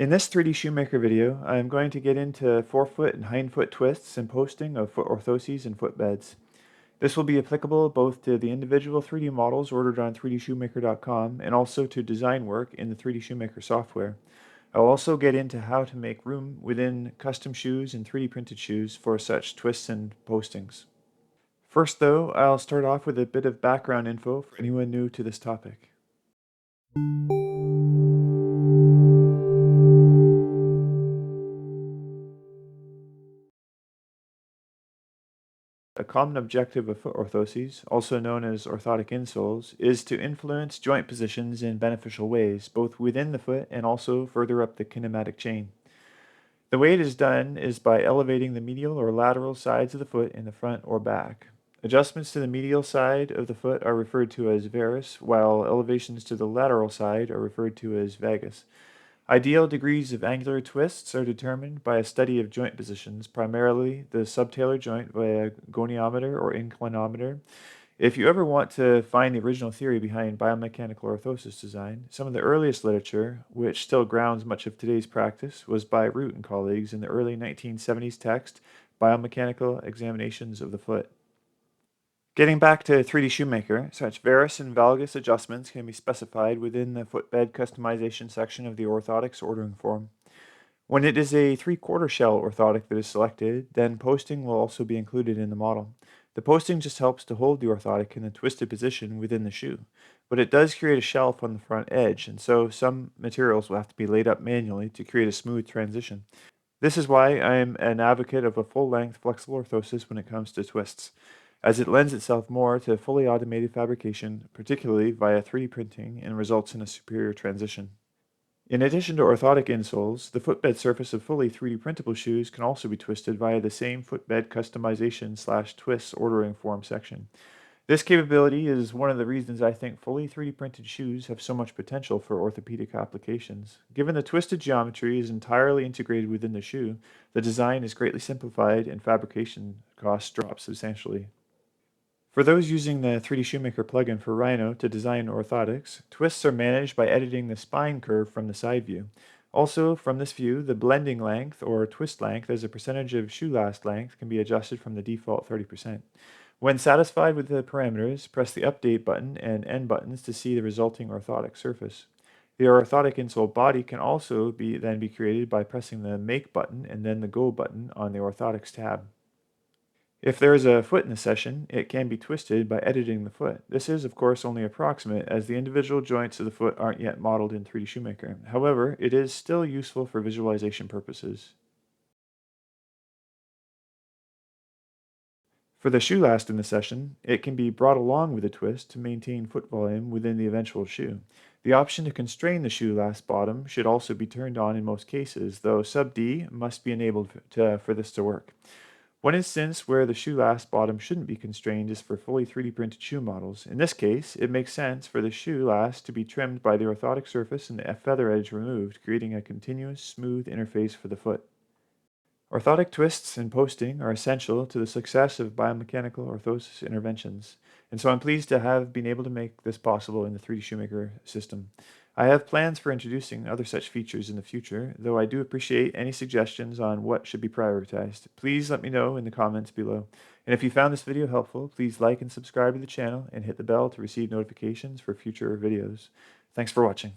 In this 3D Shoemaker video, I am going to get into forefoot and hindfoot twists and posting of foot orthoses and footbeds. This will be applicable both to the individual 3D models ordered on 3dshoemaker.com and also to design work in the 3D Shoemaker software. I'll also get into how to make room within custom shoes and 3D printed shoes for such twists and postings. First though, I'll start off with a bit of background info for anyone new to this topic. A common objective of foot orthoses, also known as orthotic insoles, is to influence joint positions in beneficial ways, both within the foot and also further up the kinematic chain. The way it is done is by elevating the medial or lateral sides of the foot in the front or back. Adjustments to the medial side of the foot are referred to as varus, while elevations to the lateral side are referred to as vagus. Ideal degrees of angular twists are determined by a study of joint positions, primarily the subtalar joint via goniometer or inclinometer. If you ever want to find the original theory behind biomechanical orthosis design, some of the earliest literature, which still grounds much of today's practice, was by Root and colleagues in the early 1970s text, Biomechanical Examinations of the Foot. Getting back to 3D Shoemaker, such varus and valgus adjustments can be specified within the footbed customization section of the orthotics ordering form. When it is a 3/4 shell orthotic that is selected, then posting will also be included in the model. The posting just helps to hold the orthotic in a twisted position within the shoe, but it does create a shelf on the front edge, and so some materials will have to be laid up manually to create a smooth transition. This is why I am an advocate of a full-length flexible orthosis when it comes to twists, as it lends itself more to fully automated fabrication, particularly via 3D printing, and results in a superior transition. In addition to orthotic insoles, the footbed surface of fully 3D printable shoes can also be twisted via the same footbed customization/twists ordering form section. This capability is one of the reasons I think fully 3D printed shoes have so much potential for orthopedic applications. Given the twisted geometry is entirely integrated within the shoe, the design is greatly simplified and fabrication costs drop substantially. For those using the 3D Shoemaker plugin for Rhino to design orthotics, twists are managed by editing the spine curve from the side view. Also, from this view, the blending length or twist length as a percentage of shoe last length can be adjusted from the default 30%. When satisfied with the parameters, press the Update button and End buttons to see the resulting orthotic surface. The orthotic insole body can also then be created by pressing the Make button and then the Go button on the Orthotics tab. If there is a foot in the session, it can be twisted by editing the foot. This is, of course, only approximate, as the individual joints of the foot aren't yet modeled in 3D Shoemaker. However, it is still useful for visualization purposes. For the shoe last in the session, it can be brought along with a twist to maintain foot volume within the eventual shoe. The option to constrain the shoe last bottom should also be turned on in most cases, though sub D must be enabled for this to work. One instance where the shoe last bottom shouldn't be constrained is for fully 3D printed shoe models. In this case, it makes sense for the shoe last to be trimmed by the orthotic surface and the feather edge removed, creating a continuous, smooth interface for the foot. Orthotic twists and posting are essential to the success of biomechanical orthosis interventions, and so I'm pleased to have been able to make this possible in the 3D Shoemaker system. I have plans for introducing other such features in the future, though I do appreciate any suggestions on what should be prioritized. Please let me know in the comments below. And if you found this video helpful, please like and subscribe to the channel and hit the bell to receive notifications for future videos. Thanks for watching.